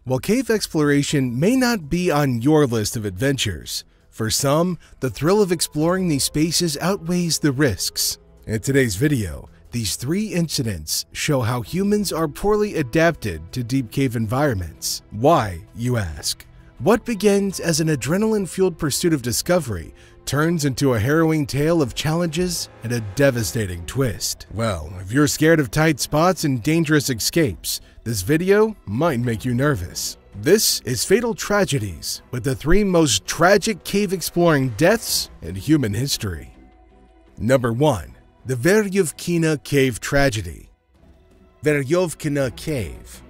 While cave exploration may not be on your list of adventures, for some, the thrill of exploring these spaces outweighs the risks. In today's video, these 3 incidents show how humans are poorly adapted to deep cave environments. Why, you ask? What begins as an adrenaline-fueled pursuit of discovery turns into a harrowing tale of challenges and a devastating twist. Well, if you're scared of tight spots and dangerous escapes, this video might make you nervous. This is Fatal Tragedies, with the 3 most tragic cave exploring deaths in human history. Number 1. The Veryovkina Cave Tragedy. Veryovkina Cave.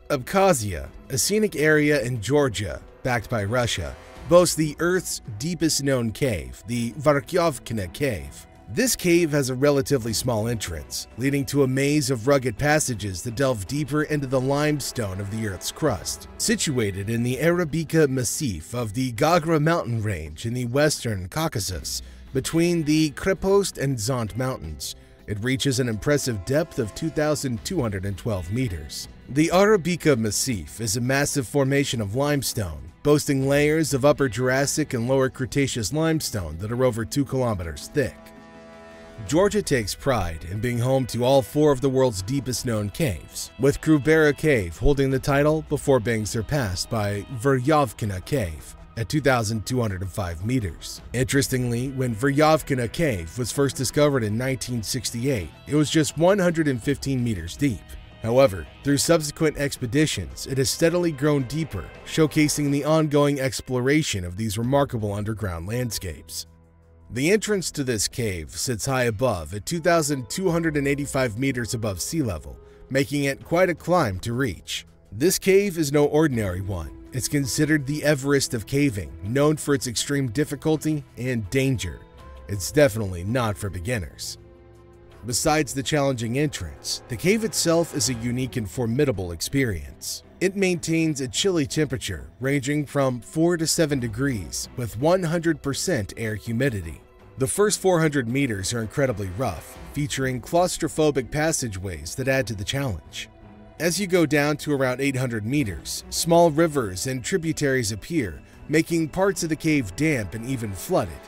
Abkhazia, a scenic area in Georgia, backed by Russia, boasts the Earth's deepest known cave, the Veryovkina Cave. This cave has a relatively small entrance, leading to a maze of rugged passages that delve deeper into the limestone of the Earth's crust. Situated in the Veryovkina Massif of the Gagra mountain range in the western Caucasus, between the Krepost and Zont mountains, it reaches an impressive depth of 2,212 meters. The Veryovkina Massif is a massive formation of limestone, boasting layers of Upper Jurassic and Lower Cretaceous limestone that are over 2 kilometers thick. Georgia takes pride in being home to all 4 of the world's deepest known caves, with Krubera Cave holding the title before being surpassed by Veryovkina Cave at 2,205 meters. Interestingly, when Veryovkina Cave was first discovered in 1968, it was just 115 meters deep. However, through subsequent expeditions, it has steadily grown deeper, showcasing the ongoing exploration of these remarkable underground landscapes. The entrance to this cave sits high above at 2,285 meters above sea level, making it quite a climb to reach. This cave is no ordinary one. It's considered the Everest of caving, known for its extreme difficulty and danger. It's definitely not for beginners. Besides the challenging entrance, the cave itself is a unique and formidable experience. It maintains a chilly temperature ranging from 4 to 7 degrees with 100% air humidity. The first 400 meters are incredibly rough, featuring claustrophobic passageways that add to the challenge. As you go down to around 800 meters, small rivers and tributaries appear, making parts of the cave damp and even flooded.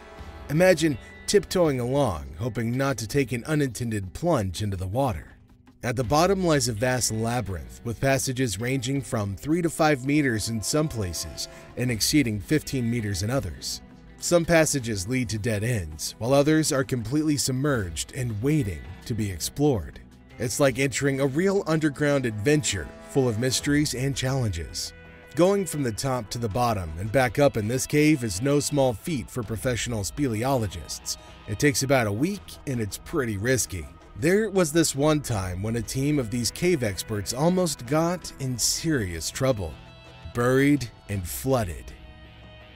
Imagine tiptoeing along, hoping not to take an unintended plunge into the water. At the bottom lies a vast labyrinth, with passages ranging from 3 to 5 meters in some places and exceeding 15 meters in others. Some passages lead to dead ends, while others are completely submerged and waiting to be explored. It's like entering a real underground adventure full of mysteries and challenges. Going from the top to the bottom and back up in this cave is no small feat for professional speleologists. It takes about a week and it's pretty risky. There was this one time when a team of these cave experts almost got in serious trouble. Buried and flooded.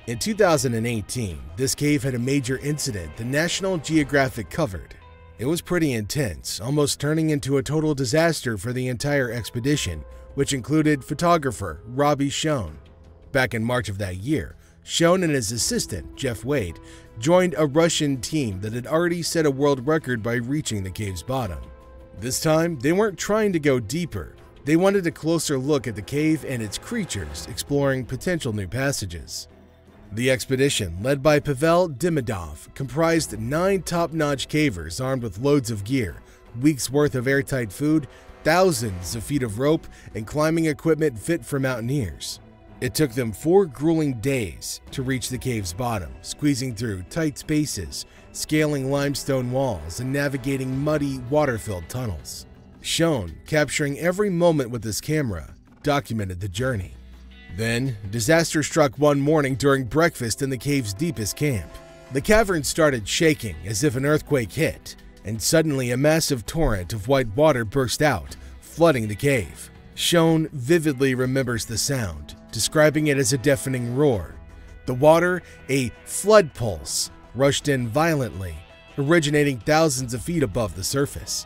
In 2018, this cave had a major incident the National Geographic covered. It was pretty intense, almost turning into a total disaster for the entire expedition, which included photographer Robbie Schoen. Back in March of that year, Schoen and his assistant, Jeff Wade, joined a Russian team that had already set a world record by reaching the cave's bottom. This time, they weren't trying to go deeper. They wanted a closer look at the cave and its creatures, exploring potential new passages. The expedition, led by Pavel Demidov, comprised 9 top-notch cavers armed with loads of gear, weeks' worth of airtight food, thousands of feet of rope, and climbing equipment fit for mountaineers. It took them 4 grueling days to reach the cave's bottom, squeezing through tight spaces, scaling limestone walls, and navigating muddy, water-filled tunnels. Schoen, capturing every moment with his camera, documented the journey. Then, disaster struck one morning during breakfast in the cave's deepest camp. The cavern started shaking as if an earthquake hit, and suddenly a massive torrent of white water burst out, flooding the cave. Schoen vividly remembers the sound, describing it as a deafening roar. The water, a flood pulse, rushed in violently, originating thousands of feet above the surface.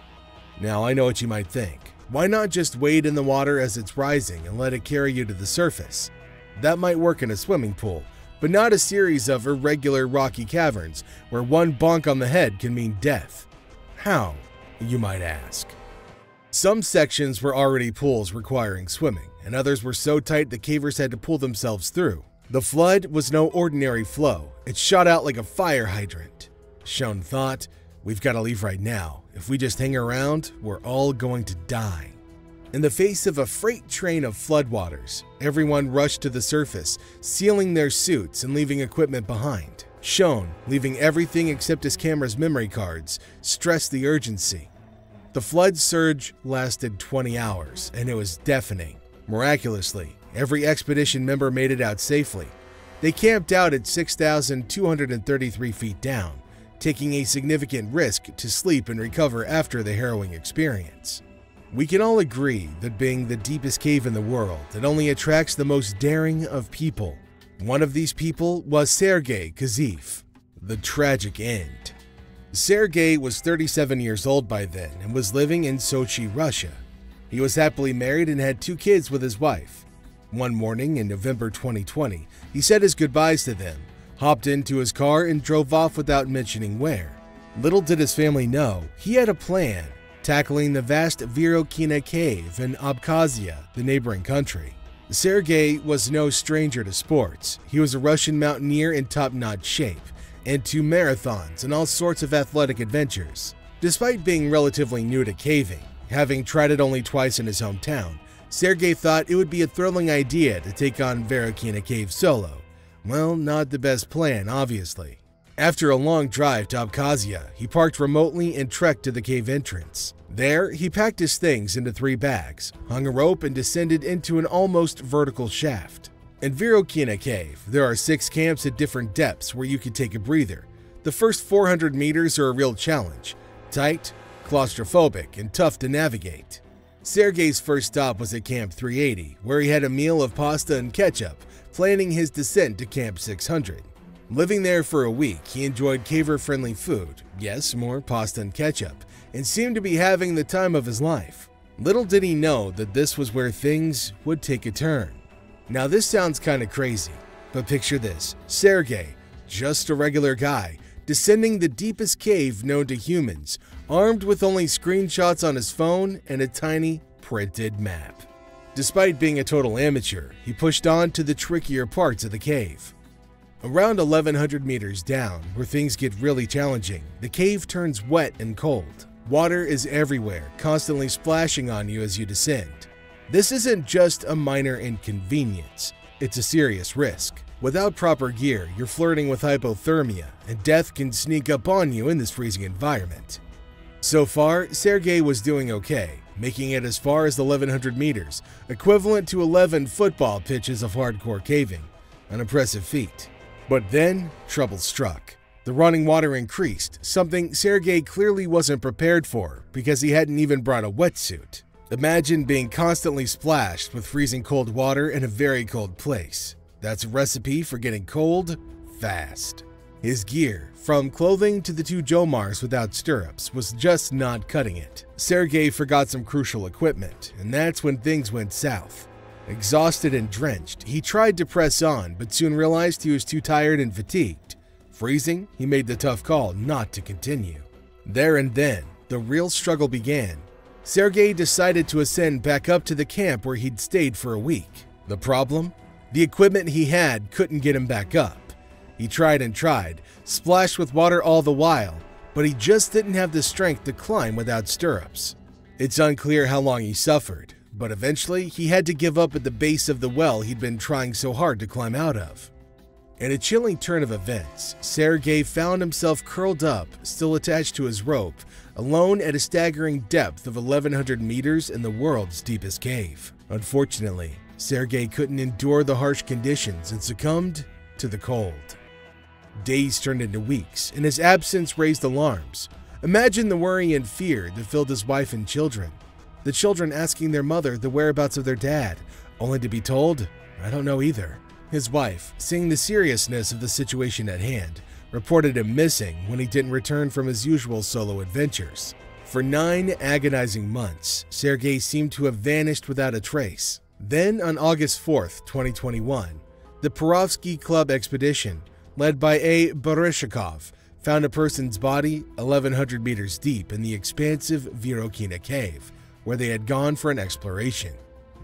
Now, I know what you might think. Why not just wade in the water as it's rising and let it carry you to the surface? That might work in a swimming pool, but not a series of irregular rocky caverns where one bonk on the head can mean death. How, you might ask? Some sections were already pools requiring swimming, and others were so tight the cavers had to pull themselves through. The flood was no ordinary flow. It shot out like a fire hydrant. Sean thought, "We've got to leave right now. If we just hang around, we're all going to die." In the face of a freight train of floodwaters, everyone rushed to the surface, sealing their suits and leaving equipment behind. Sean, leaving everything except his camera's memory cards, stressed the urgency. The flood surge lasted 20 hours, and it was deafening. Miraculously, every expedition member made it out safely. They camped out at 6,233 feet down, taking a significant risk to sleep and recover after the harrowing experience. We can all agree that being the deepest cave in the world, it only attracts the most daring of people. One of these people was Sergei Kazif. The tragic end. Sergei was 37 years old by then and was living in Sochi, Russia. He was happily married and had 2 kids with his wife. One morning in November 2020, he said his goodbyes to them, hopped into his car and drove off without mentioning where. Little did his family know, he had a plan, tackling the vast Veryovkina cave in Abkhazia, the neighboring country. Sergei was no stranger to sports. He was a Russian mountaineer in top-notch shape, into marathons and all sorts of athletic adventures. Despite being relatively new to caving, having tried it only twice in his hometown, Sergei thought it would be a thrilling idea to take on Veryovkina cave solo. Well, not the best plan, obviously. After a long drive to Abkhazia, he parked remotely and trekked to the cave entrance. There, he packed his things into 3 bags, hung a rope, and descended into an almost vertical shaft. In Veryovkina cave, there are 6 camps at different depths where you can take a breather. The first 400 meters are a real challenge, tight, claustrophobic, and tough to navigate. Sergei's first stop was at Camp 380, where he had a meal of pasta and ketchup, planning his descent to Camp 600. Living there for a week, he enjoyed caver-friendly food, yes, more pasta and ketchup, and seemed to be having the time of his life. Little did he know that this was where things would take a turn. Now this sounds kinda crazy, but picture this, Sergei, just a regular guy, descending the deepest cave known to humans, armed with only screenshots on his phone and a tiny printed map. Despite being a total amateur, he pushed on to the trickier parts of the cave. Around 1,100 meters down, where things get really challenging, the cave turns wet and cold. Water is everywhere, constantly splashing on you as you descend. This isn't just a minor inconvenience, it's a serious risk. Without proper gear, you're flirting with hypothermia, and death can sneak up on you in this freezing environment. So far, Sergei was doing okay, making it as far as 1,100 meters, equivalent to 11 football pitches of hardcore caving. An impressive feat. But then, trouble struck. The running water increased, something Sergei clearly wasn't prepared for because he hadn't even brought a wetsuit. Imagine being constantly splashed with freezing cold water in a very cold place. That's a recipe for getting cold fast. His gear, from clothing to the 2 jomars without stirrups, was just not cutting it. Sergei forgot some crucial equipment, and that's when things went south. Exhausted and drenched, he tried to press on, but soon realized he was too tired and fatigued. Freezing, he made the tough call not to continue. There and then, the real struggle began. Sergei decided to ascend back up to the camp where he'd stayed for a week. The problem? The equipment he had couldn't get him back up. He tried and tried, splashed with water all the while, but he just didn't have the strength to climb without stirrups. It's unclear how long he suffered, but eventually he had to give up at the base of the well he'd been trying so hard to climb out of. In a chilling turn of events, Sergei found himself curled up, still attached to his rope, alone at a staggering depth of 1,100 meters in the world's deepest cave. Unfortunately, Sergei couldn't endure the harsh conditions and succumbed to the cold. Days turned into weeks, and his absence raised alarms. Imagine the worry and fear that filled his wife and children. The children asking their mother the whereabouts of their dad, only to be told, "I don't know either." His wife, seeing the seriousness of the situation at hand, reported him missing when he didn't return from his usual solo adventures. For 9 agonizing months, Sergei seemed to have vanished without a trace. Then, on August 4th, 2021, the Perovsky Club expedition, led by A. Baryshnikov, found a person's body 1,100 meters deep in the expansive Veryovkina cave, where they had gone for an exploration.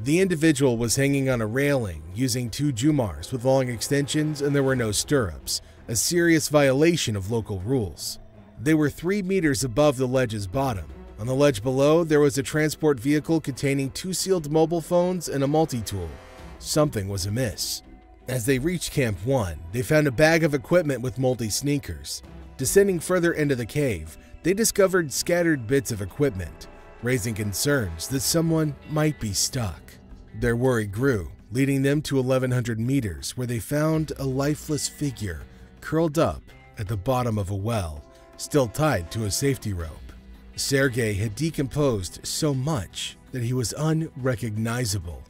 The individual was hanging on a railing using two jumars with long extensions, and there were no stirrups, a serious violation of local rules. They were 3 meters above the ledge's bottom. On the ledge below, there was a transport vehicle containing 2 sealed mobile phones and a multi-tool. Something was amiss. As they reached Camp 1, they found a bag of equipment with moldy sneakers. Descending further into the cave, they discovered scattered bits of equipment, raising concerns that someone might be stuck. Their worry grew, leading them to 1,100 meters, where they found a lifeless figure curled up at the bottom of a well, still tied to a safety rope. Sergei had decomposed so much that he was unrecognizable.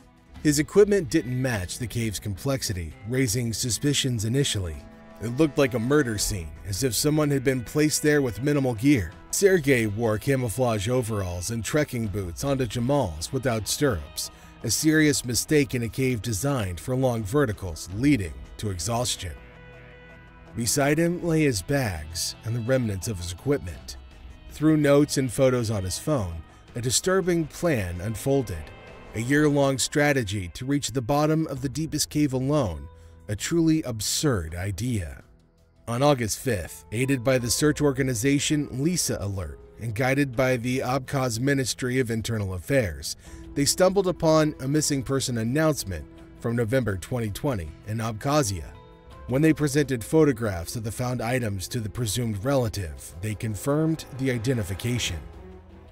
His equipment didn't match the cave's complexity, raising suspicions initially. It looked like a murder scene, as if someone had been placed there with minimal gear. Sergei wore camouflage overalls and trekking boots onto Jamal's without stirrups, a serious mistake in a cave designed for long verticals leading to exhaustion. Beside him lay his bags and the remnants of his equipment. Through notes and photos on his phone, a disturbing plan unfolded. A year-long strategy to reach the bottom of the deepest cave alone, a truly absurd idea. On August 5th, aided by the search organization Lisa Alert and guided by the Abkhaz Ministry of Internal Affairs, they stumbled upon a missing person announcement from November 2020 in Abkhazia. When they presented photographs of the found items to the presumed relative, they confirmed the identification.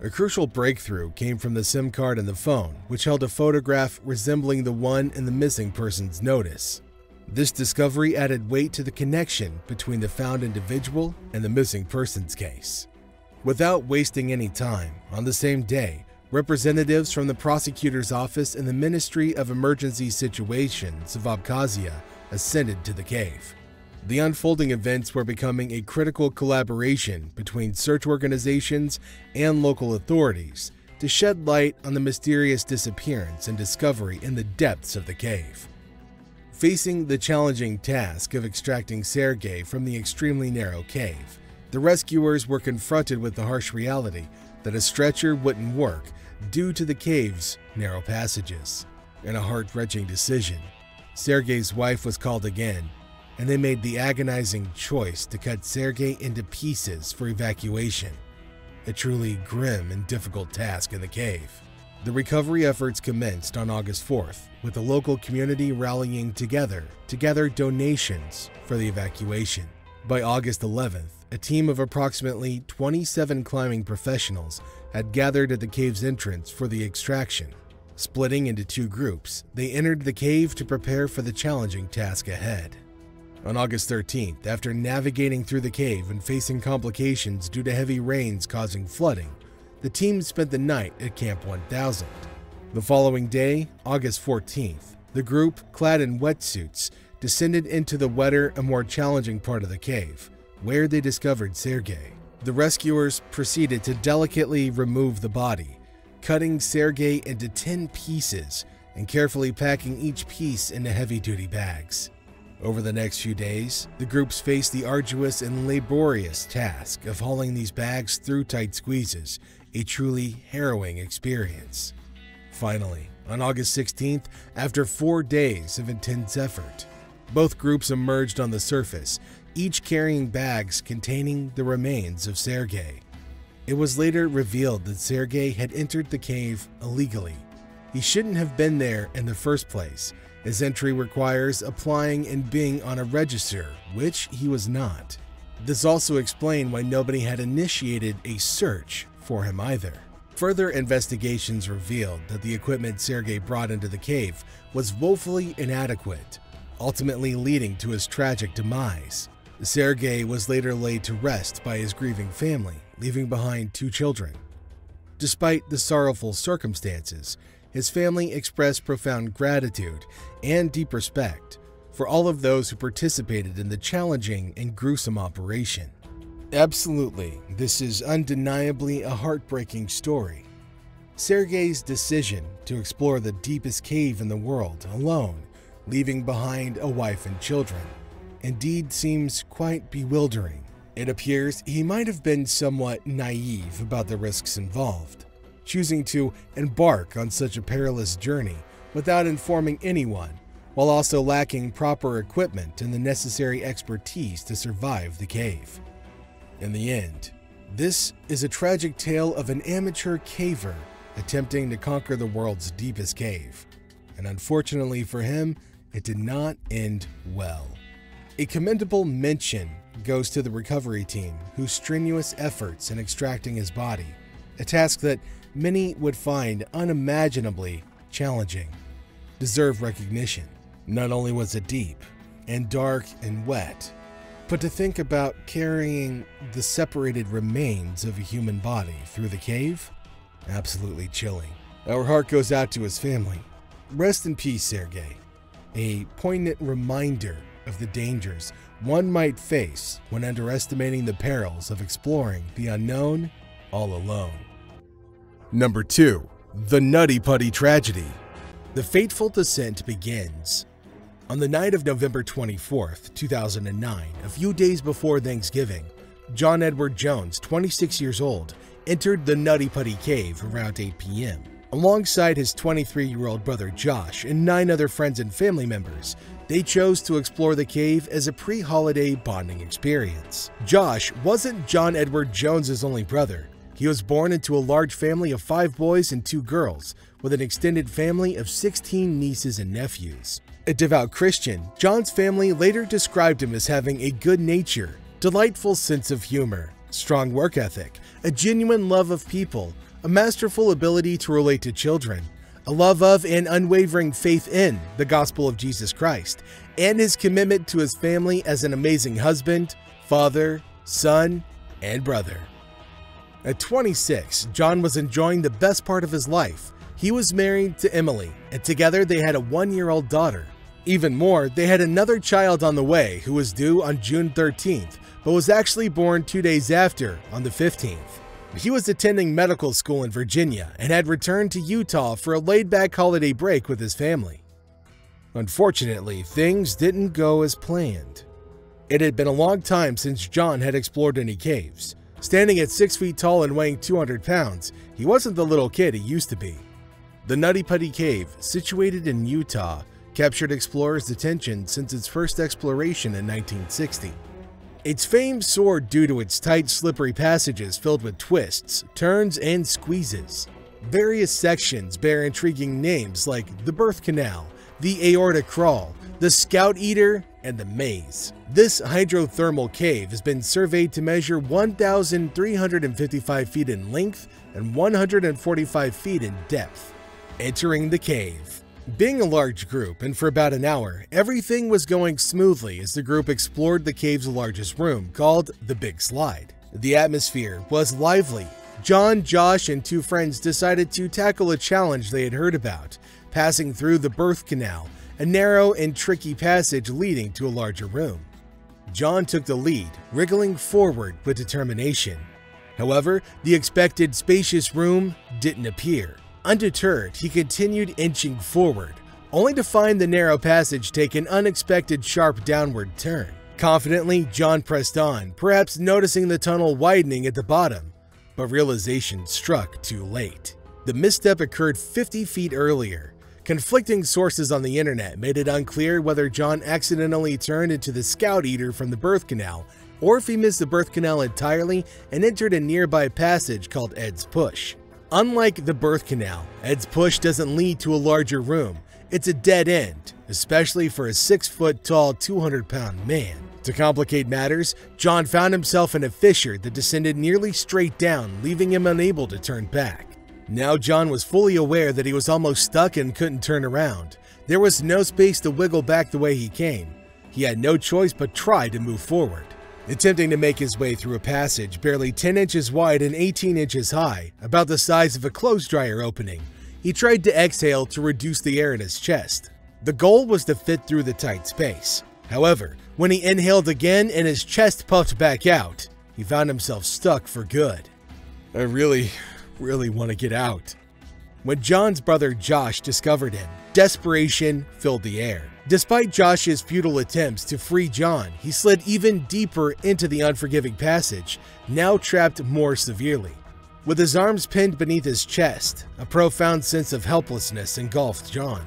A crucial breakthrough came from the SIM card in the phone, which held a photograph resembling the one in the missing person's notice. This discovery added weight to the connection between the found individual and the missing persons case. Without wasting any time, on the same day, representatives from the prosecutor's office and the Ministry of Emergency Situations of Abkhazia ascended to the cave. The unfolding events were becoming a critical collaboration between search organizations and local authorities to shed light on the mysterious disappearance and discovery in the depths of the cave. Facing the challenging task of extracting Sergei from the extremely narrow cave, the rescuers were confronted with the harsh reality that a stretcher wouldn't work due to the cave's narrow passages. In a heart-wrenching decision, Sergei's wife was called again, and they made the agonizing choice to cut Sergei into pieces for evacuation. A truly grim and difficult task in the cave. The recovery efforts commenced on August 4th, with the local community rallying together to gather donations for the evacuation. By August 11th, a team of approximately 27 climbing professionals had gathered at the cave's entrance for the extraction. Splitting into 2 groups, they entered the cave to prepare for the challenging task ahead. On August 13th, after navigating through the cave and facing complications due to heavy rains causing flooding, the team spent the night at Camp 1000. The following day, August 14th, the group, clad in wetsuits, descended into the wetter and more challenging part of the cave, where they discovered Sergei. The rescuers proceeded to delicately remove the body, cutting Sergei into 10 pieces and carefully packing each piece into heavy-duty bags. Over the next few days, the groups faced the arduous and laborious task of hauling these bags through tight squeezes, a truly harrowing experience. Finally, on August 16th, after 4 days of intense effort, both groups emerged on the surface, each carrying bags containing the remains of Sergei. It was later revealed that Sergei had entered the cave illegally. He shouldn't have been there in the first place, as entry requires applying and being on a register, which he was not. This also explained why nobody had initiated a search for him either. Further investigations revealed that the equipment Sergei brought into the cave was woefully inadequate, ultimately leading to his tragic demise. Sergei was later laid to rest by his grieving family, leaving behind 2 children. Despite the sorrowful circumstances, his family expressed profound gratitude and deep respect for all of those who participated in the challenging and gruesome operation. Absolutely, this is undeniably a heartbreaking story. Sergei's decision to explore the deepest cave in the world alone, leaving behind a wife and children, indeed seems quite bewildering. It appears he might have been somewhat naive about the risks involved. choosing to embark on such a perilous journey without informing anyone, while also lacking proper equipment and the necessary expertise to survive the cave. In the end, this is a tragic tale of an amateur caver attempting to conquer the world's deepest cave, and unfortunately for him, it did not end well. A commendable mention goes to the recovery team, whose strenuous efforts in extracting his body, a task that many would find unimaginably challenging, deserve recognition. Not only was it deep and dark and wet, but to think about carrying the separated remains of a human body through the cave, absolutely chilling. Our heart goes out to his family. Rest in peace, Sergei. A poignant reminder of the dangers one might face when underestimating the perils of exploring the unknown all alone. Number 2. The Nutty Putty Tragedy. The fateful descent begins. On the night of November 24th, 2009, a few days before Thanksgiving, John Edward Jones, 26 years old, entered the Nutty Putty Cave around 8 p.m. Alongside his 23-year-old brother Josh and 9 other friends and family members, they chose to explore the cave as a pre-holiday bonding experience. Josh wasn't John Edward Jones's only brother. He was born into a large family of 5 boys and 2 girls, with an extended family of 16 nieces and nephews. A devout Christian, John's family later described him as having a good nature, delightful sense of humor, strong work ethic, a genuine love of people, a masterful ability to relate to children, a love of and unwavering faith in the gospel of Jesus Christ, and his commitment to his family as an amazing husband, father, son, and brother. At 26, John was enjoying the best part of his life. He was married to Emily, and together they had a 1-year-old daughter. Even more, they had another child on the way who was due on June 13th, but was actually born 2 days after, on the 15th. He was attending medical school in Virginia and had returned to Utah for a laid-back holiday break with his family. Unfortunately, things didn't go as planned. It had been a long time since John had explored any caves. Standing at 6 feet tall and weighing 200 pounds, he wasn't the little kid he used to be. The Nutty Putty Cave, situated in Utah, captured explorers' attention since its first exploration in 1960. Its fame soared due to its tight, slippery passages filled with twists, turns, and squeezes. Various sections bear intriguing names like the Birth Canal, the Aorta Crawl, the Scout Eater, and the Maze. This hydrothermal cave has been surveyed to measure 1,355 feet in length and 145 feet in depth. Entering the cave. Being a large group, and for about an hour, everything was going smoothly as the group explored the cave's largest room, called the Big Slide. The atmosphere was lively. John, Josh, and 2 friends decided to tackle a challenge they had heard about, passing through the Birth Canal, a narrow and tricky passage leading to a larger room. John took the lead, wriggling forward with determination. However, the expected spacious room didn't appear. Undeterred, he continued inching forward, only to find the narrow passage take an unexpected sharp downward turn. Confidently, John pressed on, perhaps noticing the tunnel widening at the bottom, but realization struck too late. The misstep occurred 50 feet earlier. Conflicting sources on the internet made it unclear whether John accidentally turned into the Scout Eater from the Birth Canal, or if he missed the Birth Canal entirely and entered a nearby passage called Ed's Push. Unlike the Birth Canal, Ed's Push doesn't lead to a larger room. It's a dead end, especially for a 6-foot-tall, 200-pound man. To complicate matters, John found himself in a fissure that descended nearly straight down, leaving him unable to turn back. Now John was fully aware that he was almost stuck and couldn't turn around. There was no space to wiggle back the way he came. He had no choice but try to move forward. Attempting to make his way through a passage barely 10 inches wide and 18 inches high, about the size of a clothes dryer opening, he tried to exhale to reduce the air in his chest. The goal was to fit through the tight space. However, when he inhaled again and his chest puffed back out, he found himself stuck for good. I really want to get out. When John's brother Josh discovered him, desperation filled the air. Despite Josh's futile attempts to free John, he slid even deeper into the unforgiving passage, now trapped more severely. With his arms pinned beneath his chest, a profound sense of helplessness engulfed John.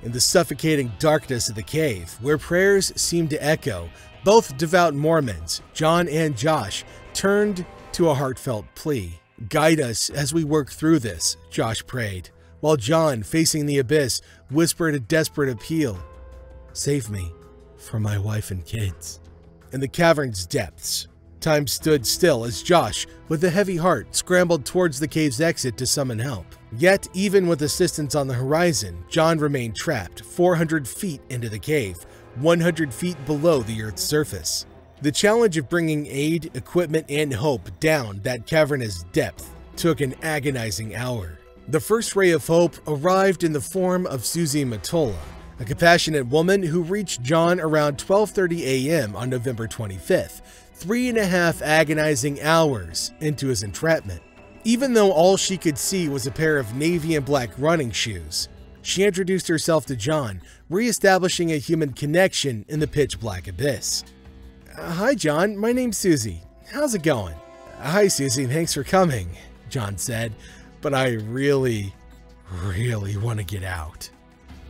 In the suffocating darkness of the cave, where prayers seemed to echo, both devout Mormons, John and Josh, turned to a heartfelt plea. "Guide us as we work through this," Josh prayed, while John, facing the abyss, whispered a desperate appeal. "Save me from my wife and kids." In the cavern's depths, time stood still as Josh, with a heavy heart, scrambled towards the cave's exit to summon help. Yet, even with assistance on the horizon, John remained trapped 400 feet into the cave, 100 feet below the Earth's surface. The challenge of bringing aid, equipment, and hope down that cavernous depth took an agonizing hour. The first ray of hope arrived in the form of Susie Matola, a compassionate woman who reached John around 12:30 a.m. on November 25th, 3.5 agonizing hours into his entrapment. Even though all she could see was a pair of navy and black running shoes, she introduced herself to John, re-establishing a human connection in the pitch-black abyss. "Hi, John. My name's Susie. How's it going?" "Hi, Susie. Thanks for coming," John said, "but I really want to get out."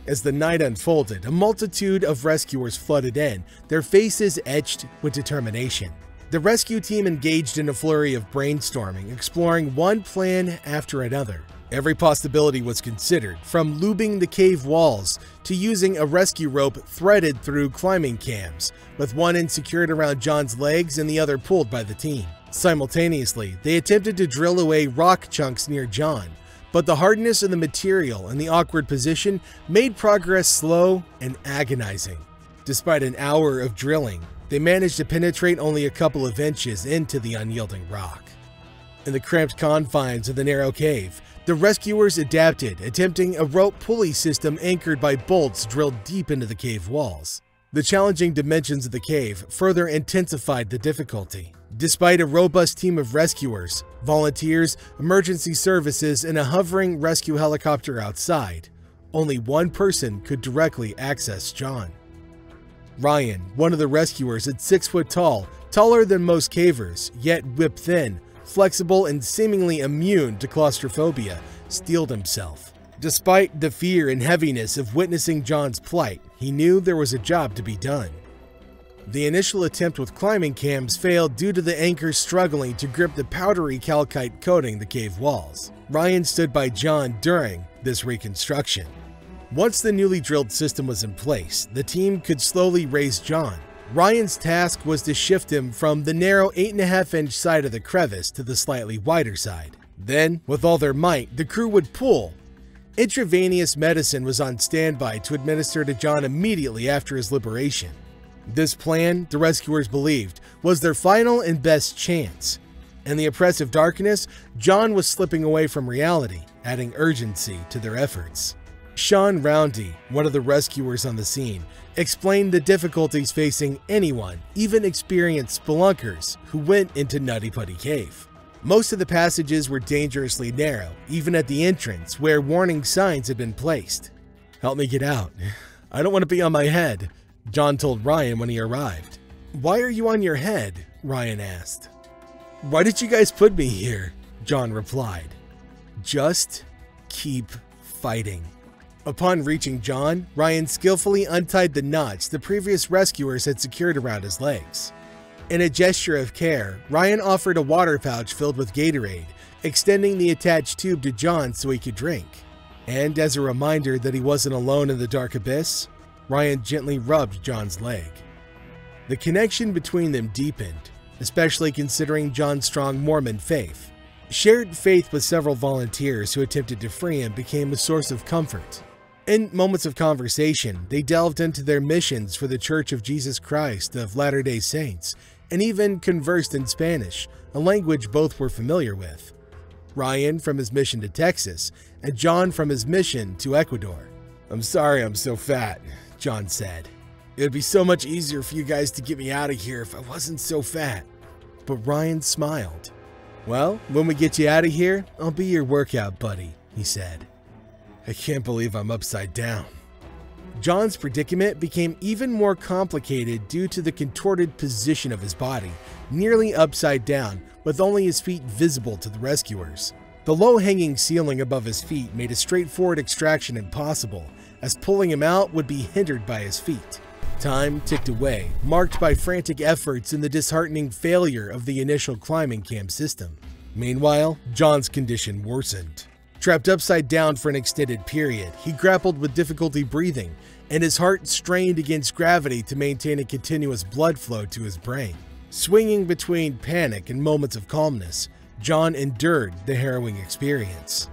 As the night unfolded, a multitude of rescuers flooded in, their faces etched with determination. The rescue team engaged in a flurry of brainstorming, exploring one plan after another. Every possibility was considered, from lubing the cave walls to using a rescue rope threaded through climbing cams, with one end secured around John's legs and the other pulled by the team. Simultaneously, they attempted to drill away rock chunks near John, but the hardness of the material and the awkward position made progress slow and agonizing. Despite an hour of drilling, they managed to penetrate only a couple of inches into the unyielding rock. In the cramped confines of the narrow cave, the rescuers adapted, attempting a rope pulley system anchored by bolts drilled deep into the cave walls. The challenging dimensions of the cave further intensified the difficulty. Despite a robust team of rescuers, volunteers, emergency services, and a hovering rescue helicopter outside, only one person could directly access John. Ryan, one of the rescuers at 6 foot tall, taller than most cavers, yet whip thin, flexible and seemingly immune to claustrophobia, steeled himself. Despite the fear and heaviness of witnessing John's plight, he knew there was a job to be done. The initial attempt with climbing cams failed due to the anchors struggling to grip the powdery calcite coating the cave walls. Ryan stood by John during this reconstruction. Once the newly drilled system was in place, the team could slowly raise John. Ryan's task was to shift him from the narrow 8.5-inch side of the crevice to the slightly wider side. Then, with all their might, the crew would pull. Intravenous medicine was on standby to administer to John immediately after his liberation. This plan, the rescuers believed, was their final and best chance. In the oppressive darkness, John was slipping away from reality, adding urgency to their efforts. Sean Roundy, one of the rescuers on the scene, explained the difficulties facing anyone, even experienced spelunkers, who went into Nutty Putty Cave. Most of the passages were dangerously narrow, even at the entrance, where warning signs had been placed. "Help me get out. I don't want to be on my head," John told Ryan when he arrived. "Why are you on your head?" Ryan asked. "Why did you guys put me here?" John replied. "Just keep fighting." Upon reaching John, Ryan skillfully untied the knots the previous rescuers had secured around his legs. In a gesture of care, Ryan offered a water pouch filled with Gatorade, extending the attached tube to John so he could drink. And as a reminder that he wasn't alone in the dark abyss, Ryan gently rubbed John's leg. The connection between them deepened, especially considering John's strong Mormon faith. Shared faith with several volunteers who attempted to free him became a source of comfort. In moments of conversation, they delved into their missions for the Church of Jesus Christ of Latter-day Saints, and even conversed in Spanish, a language both were familiar with. Ryan from his mission to Texas, and John from his mission to Ecuador. "I'm sorry I'm so fat," John said. "It would be so much easier for you guys to get me out of here if I wasn't so fat." But Ryan smiled. "Well, when we get you out of here, I'll be your workout buddy," he said. "I can't believe I'm upside down." John's predicament became even more complicated due to the contorted position of his body, nearly upside down, with only his feet visible to the rescuers. The low-hanging ceiling above his feet made a straightforward extraction impossible, as pulling him out would be hindered by his feet. Time ticked away, marked by frantic efforts and the disheartening failure of the initial climbing cam system. Meanwhile, John's condition worsened. Trapped upside down for an extended period, he grappled with difficulty breathing, and his heart strained against gravity to maintain a continuous blood flow to his brain. Swinging between panic and moments of calmness, John endured the harrowing experience.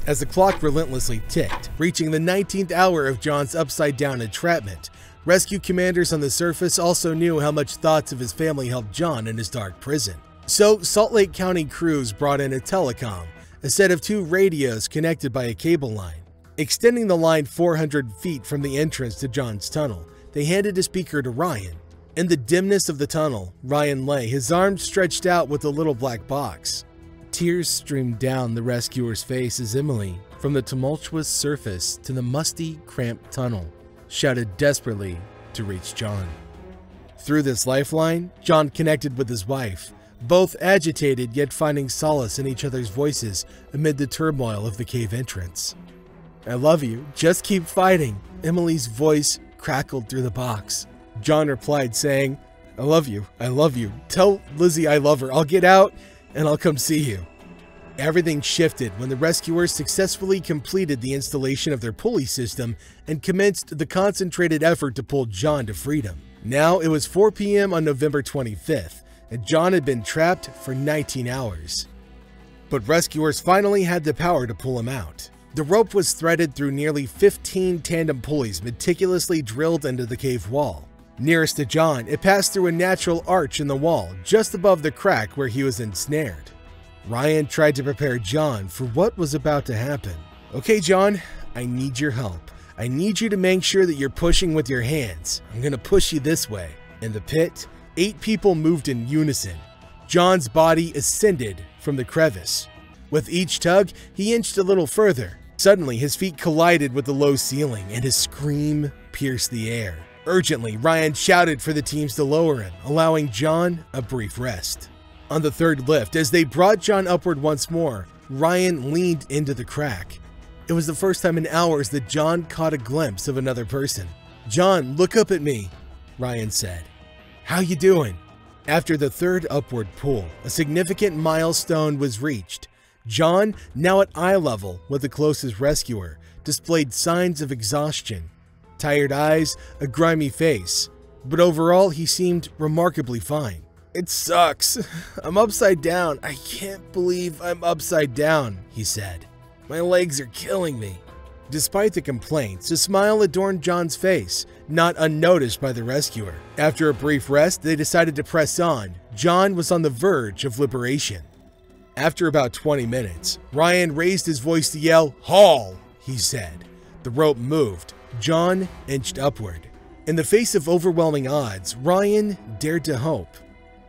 As the clock relentlessly ticked, reaching the 19th hour of John's upside-down entrapment, rescue commanders on the surface also knew how much thoughts of his family helped John in his dark prison. So, Salt Lake County crews brought in a telecom, a set of 2 radios connected by a cable line. Extending the line 400 feet from the entrance to John's tunnel, they handed a speaker to Ryan. In the dimness of the tunnel, Ryan lay, his arms stretched out with the little black box. Tears streamed down the rescuer's face as Emily, from the tumultuous surface to the musty, cramped tunnel, shouted desperately to reach John. Through this lifeline, John connected with his wife, both agitated yet finding solace in each other's voices amid the turmoil of the cave entrance. "I love you, just keep fighting," Emily's voice crackled through the box. John replied saying, I love you, tell Lizzie I love her, I'll get out and I'll come see you." Everything shifted when the rescuers successfully completed the installation of their pulley system and commenced the concentrated effort to pull John to freedom. Now it was 4 p.m. on November 25th, and John had been trapped for 19 hours. But rescuers finally had the power to pull him out. The rope was threaded through nearly 15 tandem pulleys meticulously drilled into the cave wall. Nearest to John, it passed through a natural arch in the wall just above the crack where he was ensnared. Ryan tried to prepare John for what was about to happen. "Okay, John, I need your help. I need you to make sure that you're pushing with your hands. I'm gonna push you this way." In the pit, 8 people moved in unison. John's body ascended from the crevice. With each tug, he inched a little further. Suddenly, his feet collided with the low ceiling, and his scream pierced the air. Urgently, Ryan shouted for the teams to lower him, allowing John a brief rest. On the 3rd lift, as they brought John upward once more, Ryan leaned into the crack. It was the first time in hours that John caught a glimpse of another person. "John, look up at me," Ryan said. "How you doing?" After the 3rd upward pull, a significant milestone was reached. John, now at eye level with the closest rescuer, displayed signs of exhaustion. Tired eyes, a grimy face, but overall he seemed remarkably fine. "It sucks. I'm upside down. I can't believe I'm upside down," he said. "My legs are killing me." Despite the complaints, a smile adorned John's face, not unnoticed by the rescuer. After a brief rest, they decided to press on. John was on the verge of liberation. After about 20 minutes, Ryan raised his voice to yell, "Haul!" he said. The rope moved. John inched upward. In the face of overwhelming odds, Ryan dared to hope.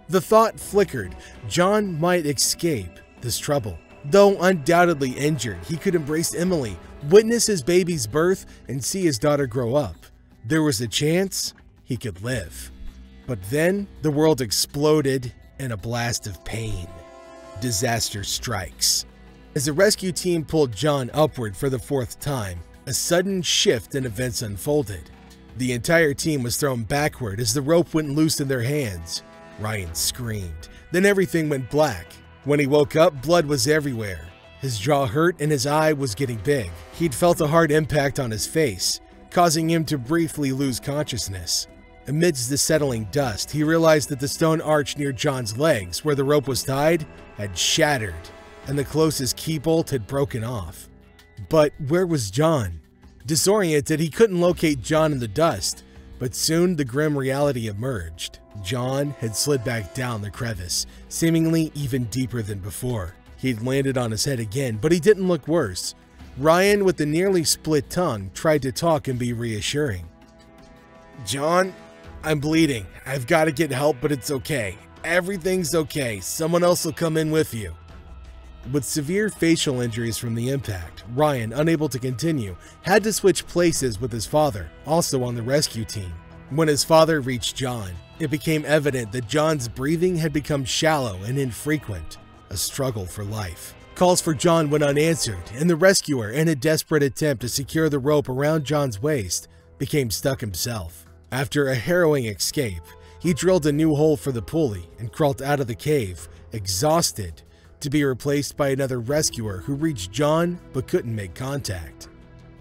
The thought flickered, John might escape this trouble. Though undoubtedly injured, he could embrace Emily, witness his baby's birth, and see his daughter grow up. There was a chance he could live. But then the world exploded in a blast of pain. Disaster strikes. As the rescue team pulled John upward for the 4th time, a sudden shift in events unfolded. The entire team was thrown backward as the rope went loose in their hands. Ryan screamed. Then everything went black. When he woke up, blood was everywhere. His jaw hurt and his eye was getting big. He'd felt a hard impact on his face, causing him to briefly lose consciousness. Amidst the settling dust, he realized that the stone arch near John's legs, where the rope was tied, had shattered, and the closest key bolt had broken off. But where was John? Disoriented, he couldn't locate John in the dust, but soon the grim reality emerged. John had slid back down the crevice, seemingly even deeper than before. He'd landed on his head again, but he didn't look worse. Ryan, with the nearly split tongue, tried to talk and be reassuring. "John, I'm bleeding. I've got to get help, but it's okay. Everything's okay. Someone else will come in with you." With severe facial injuries from the impact, Ryan, unable to continue, had to switch places with his father, also on the rescue team. When his father reached John, it became evident that John's breathing had become shallow and infrequent, a struggle for life. Calls for John went unanswered, and the rescuer, in a desperate attempt to secure the rope around John's waist, became stuck himself. After a harrowing escape, he drilled a new hole for the pulley and crawled out of the cave, exhausted, to be replaced by another rescuer who reached John but couldn't make contact.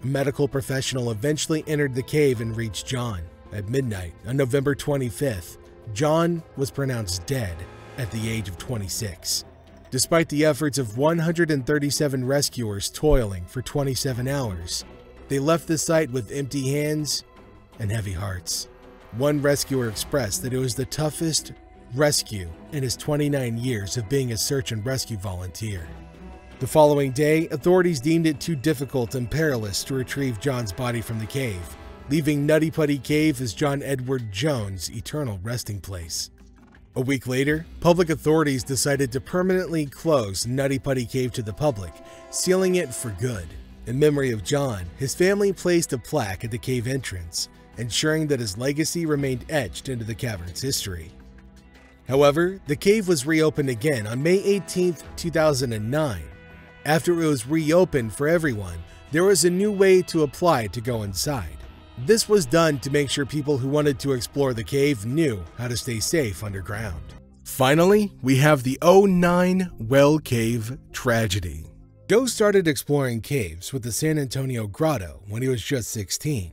A medical professional eventually entered the cave and reached John. At midnight on November 25th, John was pronounced dead at the age of 26. Despite the efforts of 137 rescuers toiling for 27 hours, they left the site with empty hands and heavy hearts. One rescuer expressed that it was the toughest rescue in his 29 years of being a search and rescue volunteer. The following day, authorities deemed it too difficult and perilous to retrieve John's body from the cave, leaving Nutty Putty Cave as John Edward Jones' eternal resting place. A week later, public authorities decided to permanently close Nutty Putty Cave to the public, sealing it for good. In memory of John, his family placed a plaque at the cave entrance, ensuring that his legacy remained etched into the cavern's history. However, the cave was reopened again on May 18, 2009. After it was reopened for everyone, there was a new way to apply to go inside. This was done to make sure people who wanted to explore the cave knew how to stay safe underground. Finally, we have the 09 Well Cave tragedy. Joe started exploring caves with the San Antonio Grotto when he was just 16.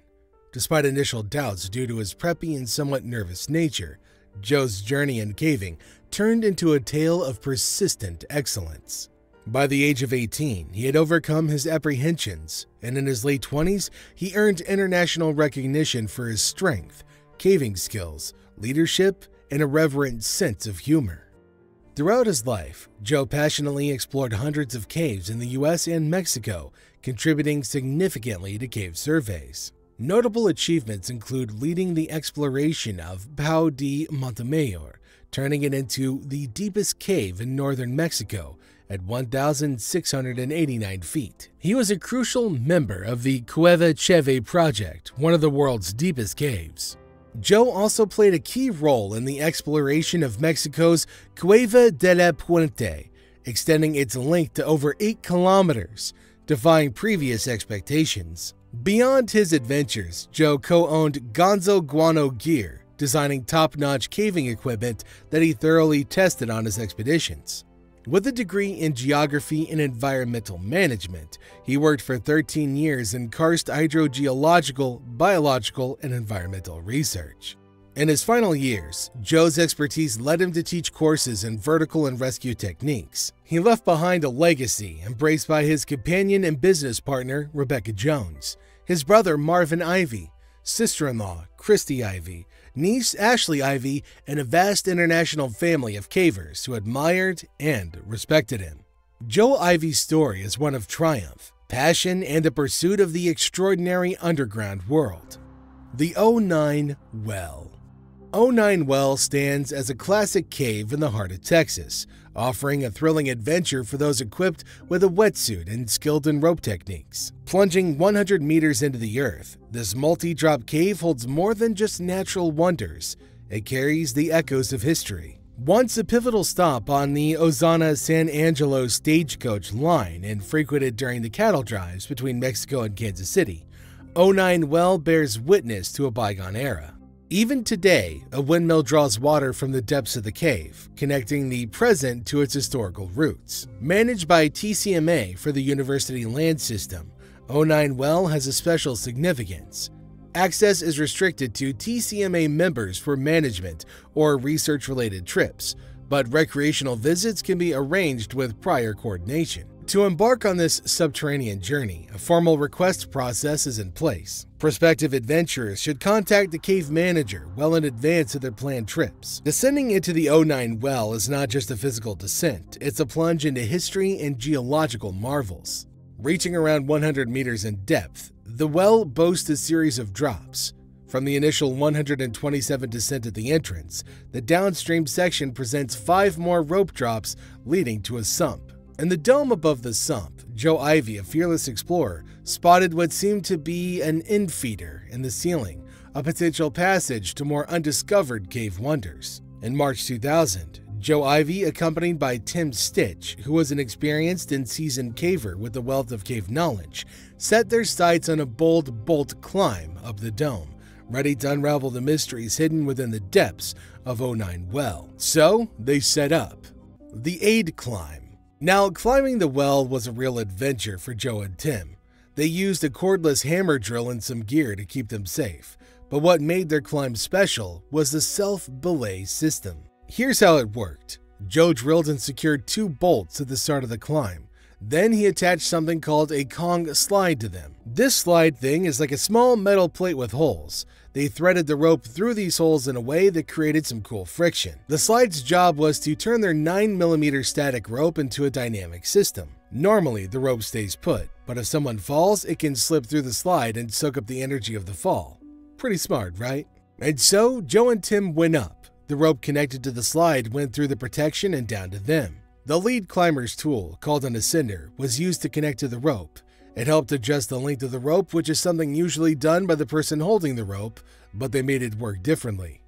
Despite initial doubts due to his preppy and somewhat nervous nature, Joe's journey in caving turned into a tale of persistent excellence. By the age of 18, he had overcome his apprehensions, and in his late 20s, he earned international recognition for his strength, caving skills, leadership, and irreverent sense of humor. Throughout his life, Joe passionately explored hundreds of caves in the US and Mexico, contributing significantly to cave surveys. Notable achievements include leading the exploration of Pau de Montemayor, turning it into the deepest cave in northern Mexico at 1,689 feet. He was a crucial member of the Cueva Cheve project, one of the world's deepest caves. Joe also played a key role in the exploration of Mexico's Cueva de la Puente, extending its length to over 8 kilometers, defying previous expectations. Beyond his adventures, Joe co-owned Gonzo Guano Gear, designing top-notch caving equipment that he thoroughly tested on his expeditions. With a degree in geography and environmental management, he worked for 13 years in karst hydrogeological, biological, and environmental research. In his final years, Joe's expertise led him to teach courses in vertical and rescue techniques. He left behind a legacy embraced by his companion and business partner, Rebecca Jones, his brother Marvin Ivy, sister-in-law Christy Ivy, niece Ashley Ivy, and a vast international family of cavers who admired and respected him. Joe Ivy's story is one of triumph, passion, and the pursuit of the extraordinary underground world. The 09 Well. 09 Well stands as a classic cave in the heart of Texas, offering a thrilling adventure for those equipped with a wetsuit and skilled in rope techniques. Plunging 100 meters into the earth, this multi-drop cave holds more than just natural wonders. It carries the echoes of history. Once a pivotal stop on the Ozana-San Angelo stagecoach line and frequented during the cattle drives between Mexico and Kansas City, 09 Well bears witness to a bygone era. Even today, a windmill draws water from the depths of the cave, connecting the present to its historical roots. Managed by TCMA for the University Land System, 09 Well has a special significance. Access is restricted to TCMA members for management or research-related trips, but recreational visits can be arranged with prior coordination. To embark on this subterranean journey, a formal request process is in place. Prospective adventurers should contact the cave manager well in advance of their planned trips. Descending into the 09 Well is not just a physical descent, it's a plunge into history and geological marvels. Reaching around 100 meters in depth, the well boasts a series of drops. From the initial 127 descent at the entrance, the downstream section presents 5 more rope drops leading to a sump. In the dome above the sump, Joe Ivy, a fearless explorer, spotted what seemed to be an infeeder in the ceiling, a potential passage to more undiscovered cave wonders. In March 2000, Joe Ivy, accompanied by Tim Stitch, who was an experienced and seasoned caver with a wealth of cave knowledge, set their sights on a bold bolt climb up the dome, ready to unravel the mysteries hidden within the depths of 09 Well. So they set up the Aid Climb. Now, climbing the well was a real adventure for Joe and Tim. They used a cordless hammer drill and some gear to keep them safe, but what made their climb special was the self-belay system. Here's how it worked. Joe drilled and secured 2 bolts at the start of the climb. Then he attached something called a Kong slide to them. This slide thing is like a small metal plate with holes. They threaded the rope through these holes in a way that created some cool friction. The slide's job was to turn their 9mm static rope into a dynamic system. Normally, the rope stays put, but if someone falls, it can slip through the slide and soak up the energy of the fall. Pretty smart, right? And so, Joe and Tim went up. The rope connected to the slide went through the protection and down to them. The lead climber's tool, called an ascender, was used to connect to the rope. It helped adjust the length of the rope, which is something usually done by the person holding the rope, but they made it work differently.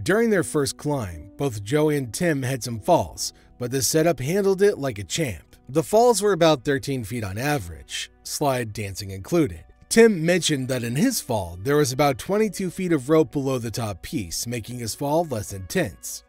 During their first climb, both Joe and Tim had some falls, but the setup handled it like a champ. The falls were about 13 feet on average, slide dancing included. Tim mentioned that in his fall, there was about 22 feet of rope below the top piece, making his fall less intense.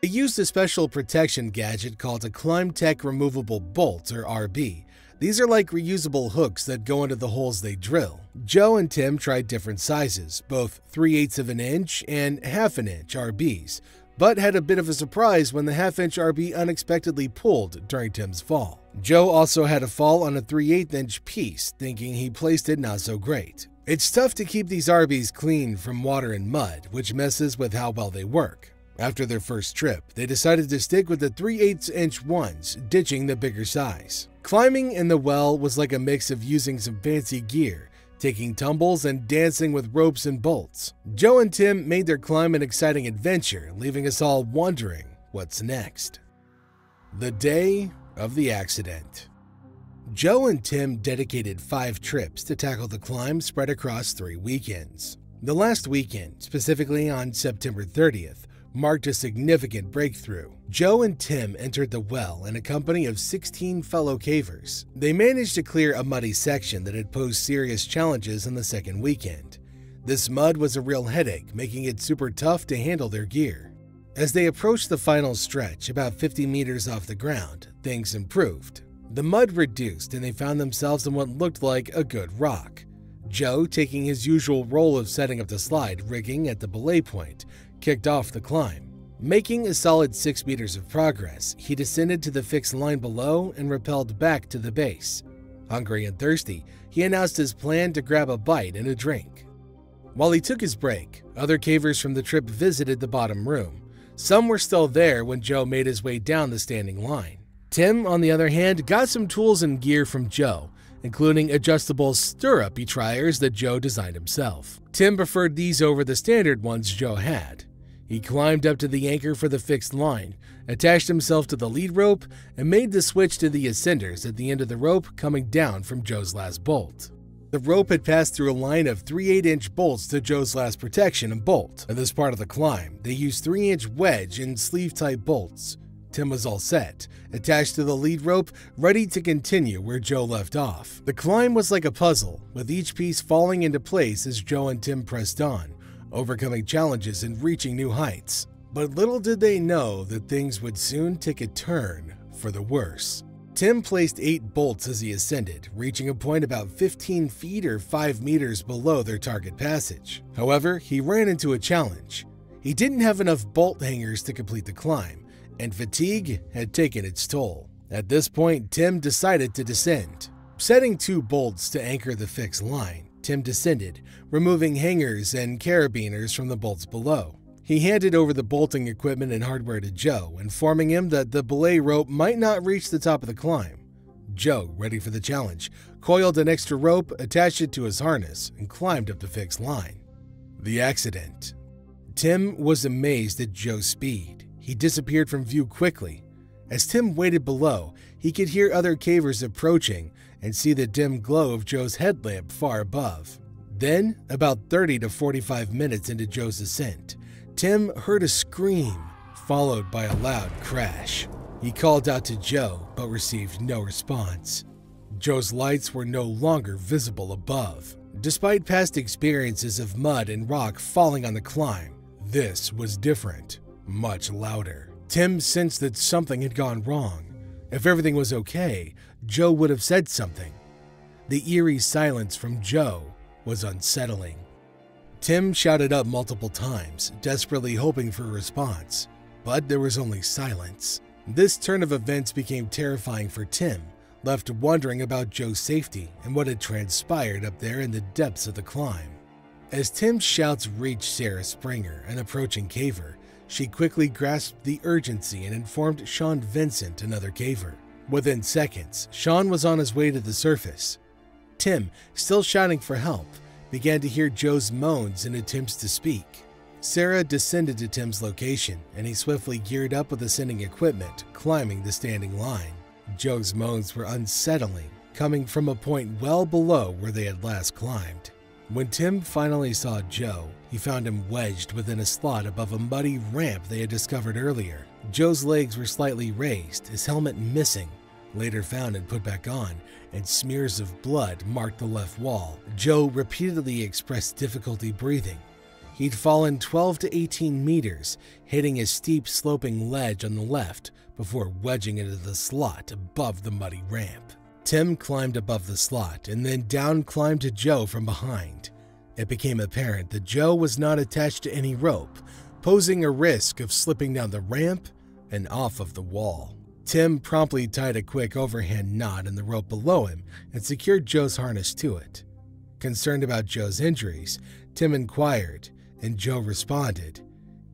They used a special protection gadget called a Climb Tech Removable Bolt, or RB. These are like reusable hooks that go into the holes they drill. Joe and Tim tried different sizes, both 3/8 of an inch and 1/2 inch RBs, but had a bit of a surprise when the 1/2 inch RB unexpectedly pulled during Tim's fall. Joe also had a fall on a 3/8 inch piece, thinking he placed it not so great. It's tough to keep these RBs clean from water and mud, which messes with how well they work. After their first trip, they decided to stick with the 3/8 inch ones, ditching the bigger size. Climbing in the well was like a mix of using some fancy gear, taking tumbles, and dancing with ropes and bolts. Joe and Tim made their climb an exciting adventure, leaving us all wondering what's next. The day of the accident. Joe and Tim dedicated 5 trips to tackle the climb spread across 3 weekends. The last weekend, specifically on September 30th, marked a significant breakthrough. Joe and Tim entered the well in a company of 16 fellow cavers. They managed to clear a muddy section that had posed serious challenges in the second weekend. This mud was a real headache, making it super tough to handle their gear. As they approached the final stretch, about 50 meters off the ground, things improved. The mud reduced and they found themselves in what looked like a good rock. Joe, taking his usual role of setting up the slide rigging at the belay point, kicked off the climb. Making a solid 6 meters of progress, he descended to the fixed line below and rappelled back to the base. Hungry and thirsty, he announced his plan to grab a bite and a drink. While he took his break, other cavers from the trip visited the bottom room. Some were still there when Joe made his way down the standing line. Tim, on the other hand, got some tools and gear from Joe, including adjustable stirrup triers that Joe designed himself. Tim preferred these over the standard ones Joe had. He climbed up to the anchor for the fixed line, attached himself to the lead rope, and made the switch to the ascenders at the end of the rope coming down from Joe's last bolt. The rope had passed through a line of 3/8 inch bolts to Joe's last protection and bolt. At this part of the climb, they used 3-inch wedge and sleeve-type bolts. Tim was all set, attached to the lead rope, ready to continue where Joe left off. The climb was like a puzzle, with each piece falling into place as Joe and Tim pressed on, overcoming challenges and reaching new heights. But little did they know that things would soon take a turn for the worse. Tim placed 8 bolts as he ascended, reaching a point about 15 feet or 5 meters below their target passage. However, he ran into a challenge. He didn't have enough bolt hangers to complete the climb, and fatigue had taken its toll. At this point, Tim decided to descend. Setting 2 bolts to anchor the fixed line, Tim descended, removing hangers and carabiners from the bolts below. He handed over the bolting equipment and hardware to Joe, informing him that the belay rope might not reach the top of the climb. Joe, ready for the challenge, coiled an extra rope, attached it to his harness, and climbed up the fixed line. The accident. Tim was amazed at Joe's speed. He disappeared from view quickly. As Tim waited below, he could hear other cavers approaching and see the dim glow of Joe's headlamp far above. Then, about 30 to 45 minutes into Joe's ascent, Tim heard a scream, followed by a loud crash. He called out to Joe, but received no response. Joe's lights were no longer visible above. Despite past experiences of mud and rock falling on the climb, this was different, much louder. Tim sensed that something had gone wrong. If everything was okay, Joe would have said something. The eerie silence from Joe was unsettling. Tim shouted up multiple times, desperately hoping for a response, but there was only silence. This turn of events became terrifying for Tim, left wondering about Joe's safety and what had transpired up there in the depths of the climb. As Tim's shouts reached Sarah Springer, an approaching caver, she quickly grasped the urgency and informed Sean Vincent, another caver. Within seconds, Sean was on his way to the surface. Tim, still shouting for help, began to hear Joe's moans and attempts to speak. Sarah descended to Tim's location, and he swiftly geared up with ascending equipment, climbing the standing line. Joe's moans were unsettling, coming from a point well below where they had last climbed. When Tim finally saw Joe, he found him wedged within a slot above a muddy ramp they had discovered earlier. Joe's legs were slightly raised, his helmet missing, later found and put back on, and smears of blood marked the left wall. Joe repeatedly expressed difficulty breathing. He'd fallen 12 to 18 meters, hitting a steep sloping ledge on the left before wedging into the slot above the muddy ramp. Tim climbed above the slot and then down climbed to Joe from behind. It became apparent that Joe was not attached to any rope, posing a risk of slipping down the ramp and off of the wall. Tim promptly tied a quick overhand knot in the rope below him and secured Joe's harness to it. Concerned about Joe's injuries, Tim inquired, and Joe responded,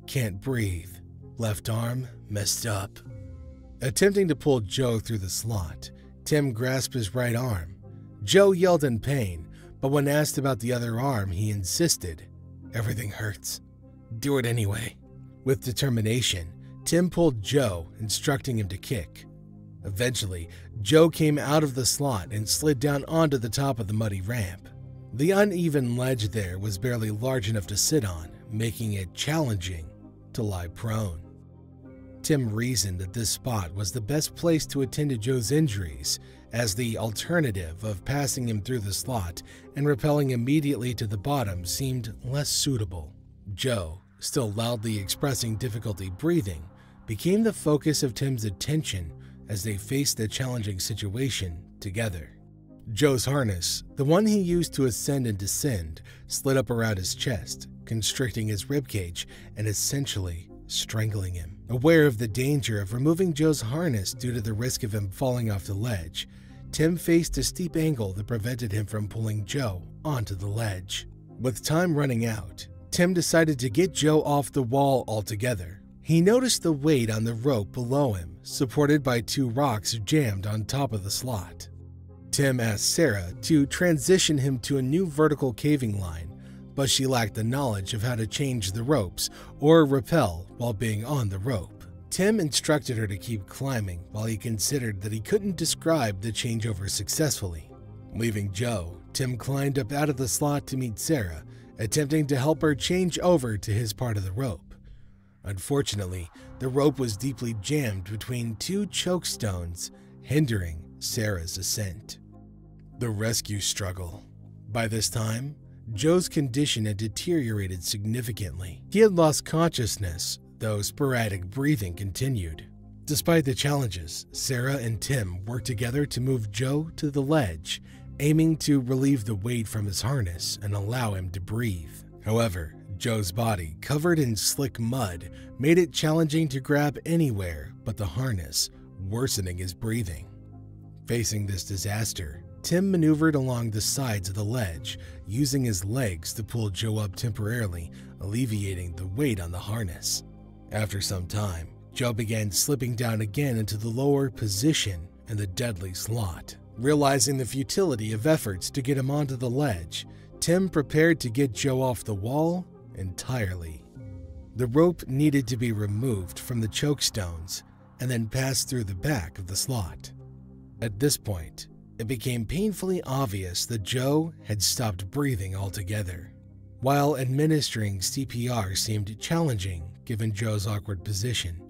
"Can't breathe. Left arm messed up." Attempting to pull Joe through the slot, Tim grasped his right arm. Joe yelled in pain, but when asked about the other arm, he insisted, "Everything hurts. Do it anyway." With determination, Tim pulled Joe, instructing him to kick. Eventually, Joe came out of the slot and slid down onto the top of the muddy ramp. The uneven ledge there was barely large enough to sit on, making it challenging to lie prone. Tim reasoned that this spot was the best place to attend to Joe's injuries, as the alternative of passing him through the slot and rappelling immediately to the bottom seemed less suitable. Joe, still loudly expressing difficulty breathing, became the focus of Tim's attention as they faced the challenging situation together. Joe's harness, the one he used to ascend and descend, slid up around his chest, constricting his ribcage and essentially strangling him. Aware of the danger of removing Joe's harness due to the risk of him falling off the ledge, Tim faced a steep angle that prevented him from pulling Joe onto the ledge. With time running out, Tim decided to get Joe off the wall altogether. He noticed the weight on the rope below him, supported by two rocks jammed on top of the slot. Tim asked Sarah to transition him to a new vertical caving line, but she lacked the knowledge of how to change the ropes or rappel while being on the rope. Tim instructed her to keep climbing while he considered that he couldn't describe the changeover successfully. Leaving Joe, Tim climbed up out of the slot to meet Sarah, attempting to help her change over to his part of the rope. Unfortunately, the rope was deeply jammed between two chokestones, hindering Sarah's ascent. The rescue struggle. By this time, Joe's condition had deteriorated significantly. He had lost consciousness, though sporadic breathing continued. Despite the challenges, Sarah and Tim worked together to move Joe to the ledge, aiming to relieve the weight from his harness and allow him to breathe. However, Joe's body, covered in slick mud, made it challenging to grab anywhere but the harness, worsening his breathing. Facing this disaster, Tim maneuvered along the sides of the ledge, using his legs to pull Joe up temporarily, alleviating the weight on the harness. After some time, Joe began slipping down again into the lower position in the deadly slot. Realizing the futility of efforts to get him onto the ledge, Tim prepared to get Joe off the wall entirely. The rope needed to be removed from the chokestones, and then passed through the back of the slot. At this point, it became painfully obvious that Joe had stopped breathing altogether. While administering CPR seemed challenging given Joe's awkward position,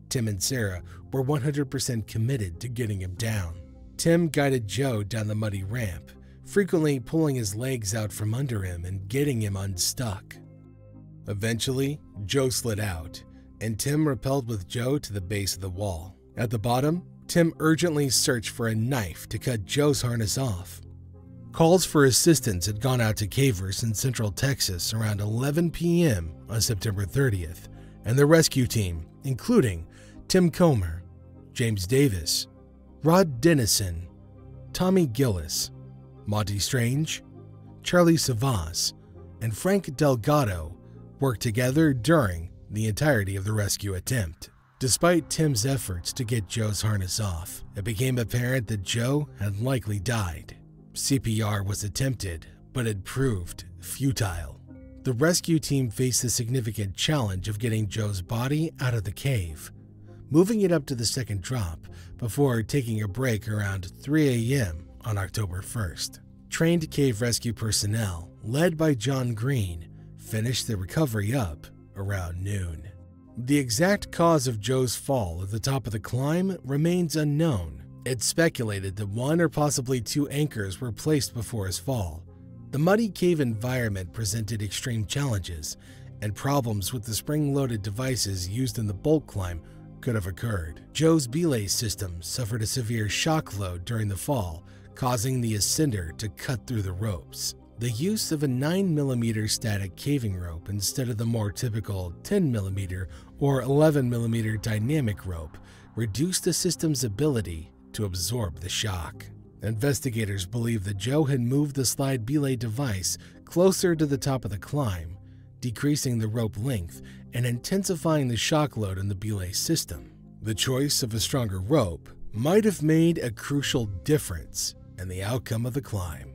Tim and Sarah were 100% committed to getting him down. Tim guided Joe down the muddy ramp, frequently pulling his legs out from under him and getting him unstuck. Eventually, Joe slid out, and Tim rappelled with Joe to the base of the wall. At the bottom, Tim urgently searched for a knife to cut Joe's harness off. Calls for assistance had gone out to cavers in central Texas around 11 p.m. on September 30th, and the rescue team, including Tim Comer, James Davis, Rod Dennison, Tommy Gillis, Monty Strange, Charlie Savas, and Frank Delgado, worked together during the entirety of the rescue attempt. Despite Tim's efforts to get Joe's harness off, it became apparent that Joe had likely died. CPR was attempted, but it proved futile. The rescue team faced the significant challenge of getting Joe's body out of the cave, moving it up to the second drop before taking a break around 3 a.m. on October 1st. Trained cave rescue personnel, led by John Green, finished the recovery up around noon. The exact cause of Joe's fall at the top of the climb remains unknown. It's speculated that one or possibly two anchors were placed before his fall. The muddy cave environment presented extreme challenges, and problems with the spring-loaded devices used in the bolt climb could have occurred. Joe's belay system suffered a severe shock load during the fall, causing the ascender to cut through the ropes. The use of a 9mm static caving rope instead of the more typical 10mm or 11mm dynamic rope reduced the system's ability to absorb the shock. Investigators believe that Joe had moved the slide belay device closer to the top of the climb, decreasing the rope length and intensifying the shock load in the belay system. The choice of a stronger rope might have made a crucial difference in the outcome of the climb.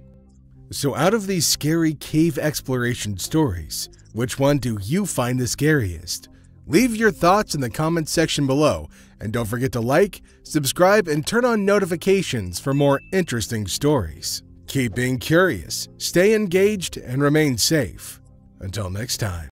So out of these scary cave exploration stories, which one do you find the scariest? Leave your thoughts in the comments section below, and don't forget to like, subscribe, and turn on notifications for more interesting stories. Keep being curious, stay engaged, and remain safe. Until next time.